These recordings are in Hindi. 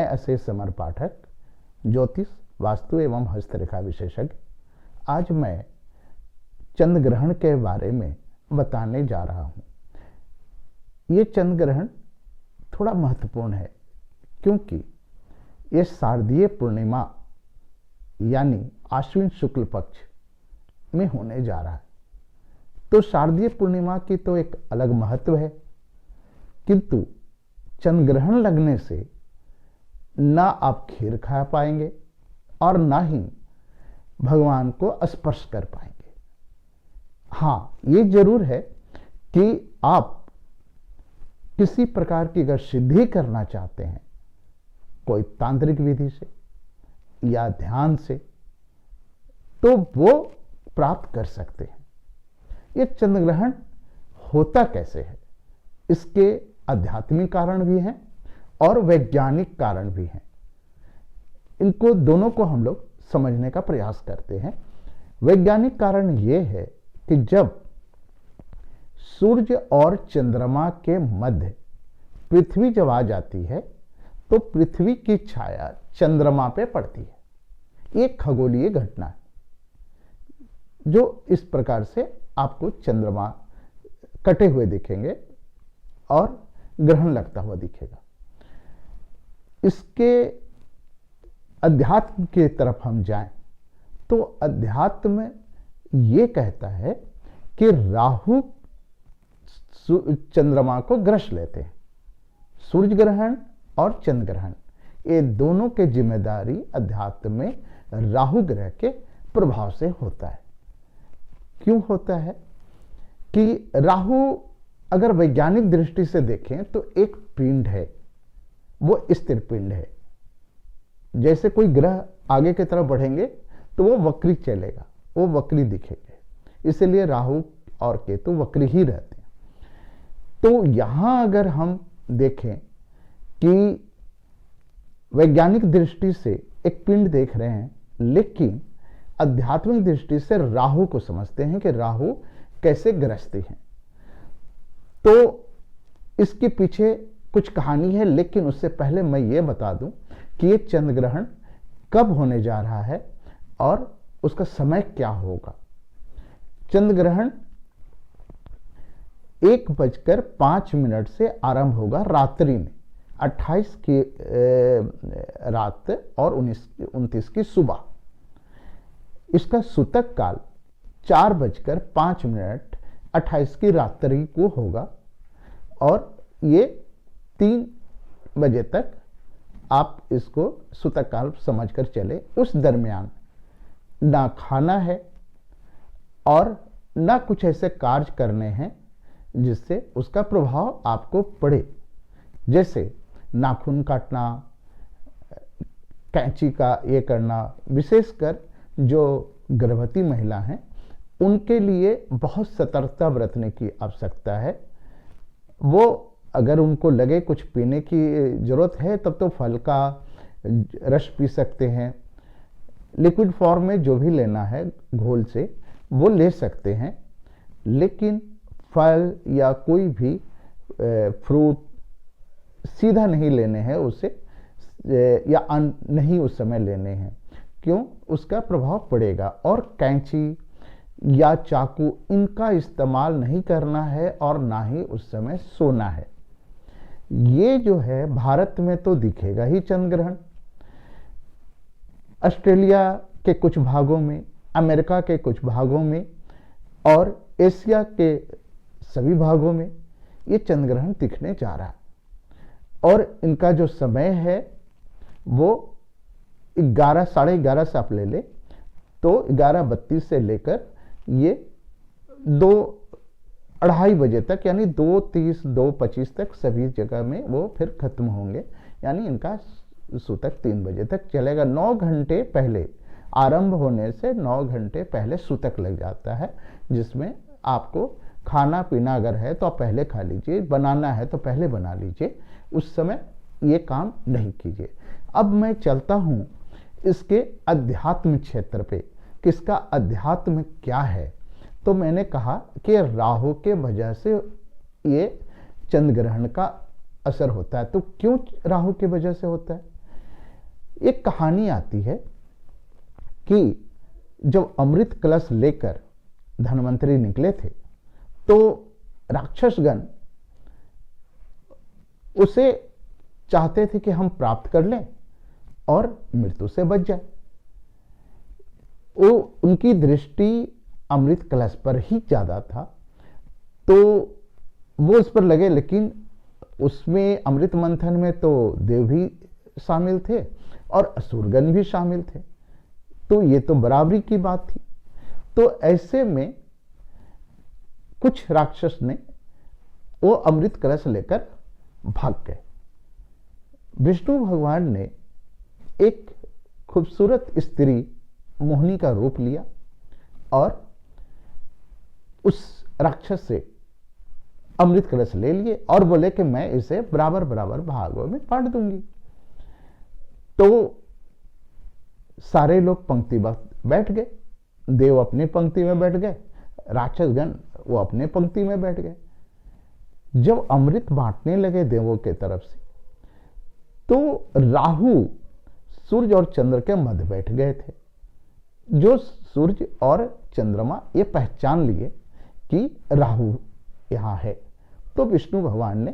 अशेष समर पाठक, ज्योतिष, वास्तु एवं हस्तरेखा विशेषज्ञ। आज मैं चंद्र ग्रहण के बारे में बताने जा रहा हूं। ये चंद्र ग्रहण थोड़ा महत्वपूर्ण है क्योंकि ये शारदीय पूर्णिमा यानी आश्विन शुक्ल पक्ष में होने जा रहा है। तो शारदीय पूर्णिमा की तो एक अलग महत्व है, किंतु चंद्र ग्रहण लगने से ना आप खीर खा पाएंगे और ना ही भगवान को स्पर्श कर पाएंगे। हाँ, ये जरूर है कि आप किसी प्रकार की अगर सिद्धि करना चाहते हैं, कोई तांत्रिक विधि से या ध्यान से, तो वो प्राप्त कर सकते हैं। ये चंद्र ग्रहण होता कैसे है, इसके आध्यात्मिक कारण भी हैं और वैज्ञानिक कारण भी हैं। इनको दोनों को हम लोग समझने का प्रयास करते हैं। वैज्ञानिक कारण ये है कि जब सूर्य और चंद्रमा के मध्य पृथ्वी जब आ जाती है तो पृथ्वी की छाया चंद्रमा पे पड़ती है। एक खगोलीय घटना है जो इस प्रकार से आपको चंद्रमा कटे हुए दिखेंगे और ग्रहण लगता हुआ दिखेगा। इसके अध्यात्म की तरफ हम जाएं तो अध्यात्म ये कहता है कि राहु चंद्रमा को ग्रस लेते हैं। सूर्य ग्रहण और चंद्र ग्रहण, ये दोनों के जिम्मेदारी अध्यात्म में राहु ग्रह के प्रभाव से होता है। क्यों होता है कि राहु अगर वैज्ञानिक दृष्टि से देखें तो एक पिंड है, वो स्थिर पिंड है। जैसे कोई ग्रह आगे की तरफ बढ़ेंगे तो वो वक्री चलेगा, वो वक्री दिखेंगे, इसलिए राहु और केतु वक्री ही रहते हैं। तो यहां अगर हम देखें कि वैज्ञानिक दृष्टि से एक पिंड देख रहे हैं, लेकिन आध्यात्मिक दृष्टि से राहु को समझते हैं कि राहु कैसे ग्रसते हैं। तो इसके पीछे कुछ कहानी है, लेकिन उससे पहले मैं ये बता दूं कि ये चंद्र ग्रहण कब होने जा रहा है और उसका समय क्या होगा। चंद्र ग्रहण 1:05 से आरंभ होगा रात्रि में, 28 की रात और 29 की सुबह। इसका सूतक काल 4:05 28 की रात्रि को होगा और ये 3 बजे तक आप इसको सूतक काल समझकर चले। उस दरमियान ना खाना है और ना कुछ ऐसे कार्य करने हैं जिससे उसका प्रभाव आपको पड़े, जैसे नाखून काटना, कैंची का ये करना। विशेषकर जो गर्भवती महिला हैं उनके लिए बहुत सतर्कता बरतने की आवश्यकता है। वो अगर उनको लगे कुछ पीने की जरूरत है तब तो फल का रस पी सकते हैं, लिक्विड फॉर्म में जो भी लेना है घोल से वो ले सकते हैं, लेकिन फल या कोई भी फ्रूट सीधा नहीं लेने हैं उसे, या अन्न नहीं उस समय लेने हैं। क्यों? उसका प्रभाव पड़ेगा। और कैंची या चाकू इनका इस्तेमाल नहीं करना है और ना ही उस समय सोना है। ये जो है भारत में तो दिखेगा ही चंद्र ग्रहण। ऑस्ट्रेलिया के कुछ भागों में, अमेरिका के कुछ भागों में और एशिया के सभी भागों में ये चंद्र ग्रहण दिखने जा रहा है। और इनका जो समय है वो 11 साढ़े 11 से आप ले ले तो 11:32 से लेकर ये 2-2:30 बजे तक, यानी 2:30 2:25 तक सभी जगह में वो फिर खत्म होंगे। यानी इनका सूतक 3 बजे तक चलेगा। 9 घंटे पहले, आरंभ होने से 9 घंटे पहले सूतक लग जाता है, जिसमें आपको खाना पीना अगर है तो आप पहले खा लीजिए, बनाना है तो पहले बना लीजिए, उस समय ये काम नहीं कीजिए। अब मैं चलता हूं इसके अध्यात्म क्षेत्र पे, किसका अध्यात्म क्या है। तो मैंने कहा कि राहु के वजह से ये चंद्र ग्रहण का असर होता है। तो क्यों राहु की वजह से होता है? एक कहानी आती है कि जब अमृत कलश लेकर धन्वंतरी निकले थे तो राक्षसगण उसे चाहते थे कि हम प्राप्त कर लें और मृत्यु से बच जाए। वो उनकी दृष्टि अमृत कलश पर ही ज्यादा था, तो वो उस पर लगे, लेकिन उसमें अमृत मंथन में तो देव भी शामिल थे और असुरगण भी शामिल थे, तो ये तो बराबरी की बात थी। तो ऐसे में कुछ राक्षस ने वो अमृत कलश लेकर भाग गए। विष्णु भगवान ने एक खूबसूरत स्त्री मोहिनी का रूप लिया और उस राक्षस से अमृत कलश ले लिए और बोले कि मैं इसे बराबर बराबर भागों में बांट दूंगी। तो सारे लोग पंक्ति बैठ गए, देव अपनी पंक्ति में बैठ गए, राक्षसगण वो अपने पंक्ति में बैठ गए। जब अमृत बांटने लगे देवों के तरफ से, तो राहु सूर्य और चंद्र के मध्य बैठ गए थे। जो सूर्य और चंद्रमा ये पहचान लिए कि राहु यहां है, तो विष्णु भगवान ने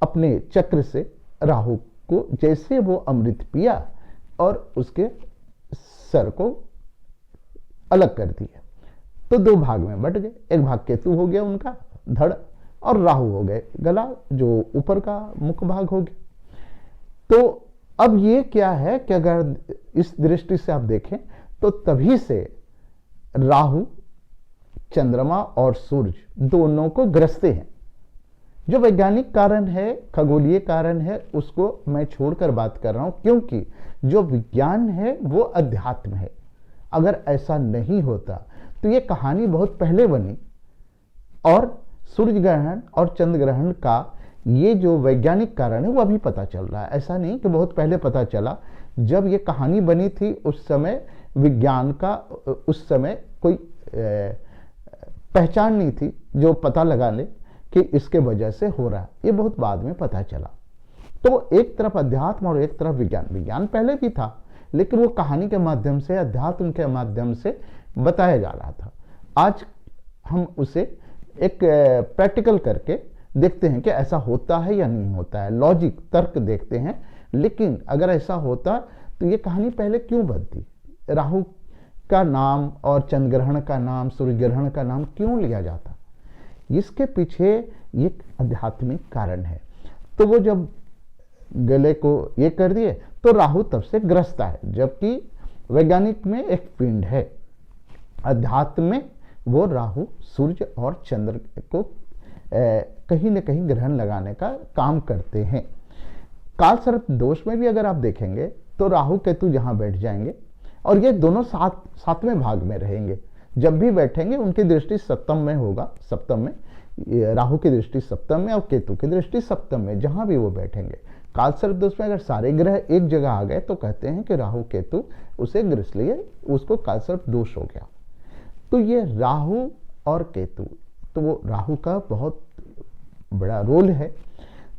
अपने चक्र से राहु को, जैसे वो अमृत पिया और उसके सर को अलग कर दिया, तो दो भाग में बट गए। एक भाग केतु हो गया उनका धड़, और राहु हो गए गला, जो ऊपर का मुख भाग हो गया। तो अब ये क्या है कि अगर इस दृष्टि से आप देखें तो तभी से राहु, चंद्रमा और सूर्य दोनों को ग्रसते हैं। जो वैज्ञानिक कारण है, खगोलीय कारण है, उसको मैं छोड़कर बात कर रहा हूं, क्योंकि जो विज्ञान है वो अध्यात्म है। अगर ऐसा नहीं होता तो ये कहानी बहुत पहले बनी और सूर्य ग्रहण और चंद्र ग्रहण का ये जो वैज्ञानिक कारण है वो अभी पता चल रहा है। ऐसा नहीं कि बहुत पहले पता चला। जब ये कहानी बनी थी उस समय विज्ञान का, उस समय कोई पहचान नहीं थी जो पता लगा ले कि इसके वजह से हो रहा है। ये बहुत बाद में पता चला। तो एक तरफ अध्यात्म और एक तरफ विज्ञान। विज्ञान पहले भी था, लेकिन वो कहानी के माध्यम से, अध्यात्म के माध्यम से बताया जा रहा था। आज हम उसे एक प्रैक्टिकल करके देखते हैं कि ऐसा होता है या नहीं होता है, लॉजिक तर्क देखते हैं। लेकिन अगर ऐसा होता तो ये कहानी पहले क्यों बनती? राहु का नाम और चंद्र ग्रहण का नाम, सूर्य ग्रहण का नाम क्यों लिया जाता? इसके पीछे एक आध्यात्मिक कारण है। तो वो जब गले को ये कर दिए तो राहु तब से ग्रसता है, जबकि वैज्ञानिक में एक पिंड है, अध्यात्म में वो राहु, सूर्य और चंद्र को कहीं न कहीं ग्रहण लगाने का काम करते हैं। काल सर्प दोष में भी अगर आप देखेंगे तो राहु केतु जहां बैठ जाएंगे और ये दोनों सातवें भाग में रहेंगे। जब भी बैठेंगे उनकी दृष्टि सप्तम में होगा, सप्तम में, राहु की दृष्टि सप्तम में और केतु की दृष्टि सप्तम में, जहां भी वो बैठेंगे। काल सर्प दोष में अगर सारे ग्रह एक जगह आ गए तो कहते हैं कि राहु केतु उसे ग्रस लिए, उसको काल सर्प दोष हो गया। तो ये राहु और केतु, तो वो राहु का बहुत बड़ा रोल है।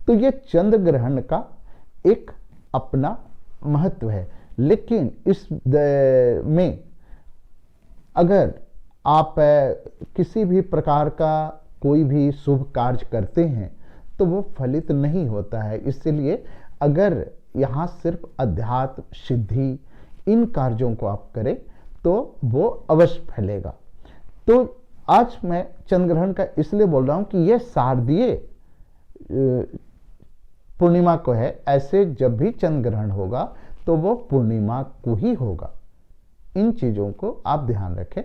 तो ये चंद्र ग्रहण का एक अपना महत्व है। लेकिन इस में अगर आप किसी भी प्रकार का कोई भी शुभ कार्य करते हैं तो वो फलित नहीं होता है। इसलिए अगर यहाँ सिर्फ अध्यात्म, सिद्धि, इन कार्यों को आप करें तो वो अवश्य फलेगा। तो आज मैं चंद्र ग्रहण का इसलिए बोल रहा हूं कि यह शारदीय पूर्णिमा को है। ऐसे जब भी चंद्र ग्रहण होगा तो वो पूर्णिमा को ही होगा। इन चीजों को आप ध्यान रखें।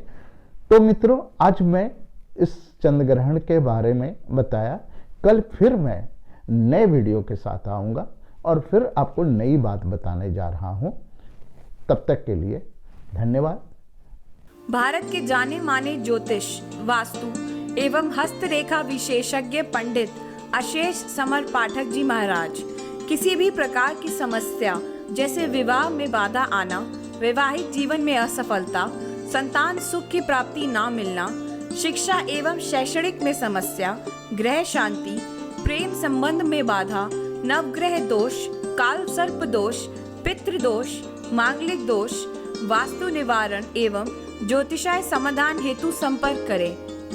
तो मित्रों, आज मैं इस चंद्र ग्रहण के बारे में बताया। कल फिर मैं नए वीडियो के साथ आऊंगा और फिर आपको नई बात बताने जा रहा हूं। तब तक के लिए धन्यवाद। भारत के जाने माने ज्योतिष, वास्तु एवं हस्तरेखा विशेषज्ञ पंडित अशेष समर पाठक जी महाराज किसी भी प्रकार की समस्या जैसे विवाह में बाधा आना, वैवाहिक जीवन में असफलता, संतान सुख की प्राप्ति ना मिलना, शिक्षा एवं शैक्षणिक में समस्या, ग्रह शांति, प्रेम संबंध में बाधा, नवग्रह दोष, काल सर्प दोष, पितृदोष, मांगलिक दोष, वास्तु निवारण एवं ज्योतिषाय समाधान हेतु संपर्क करें।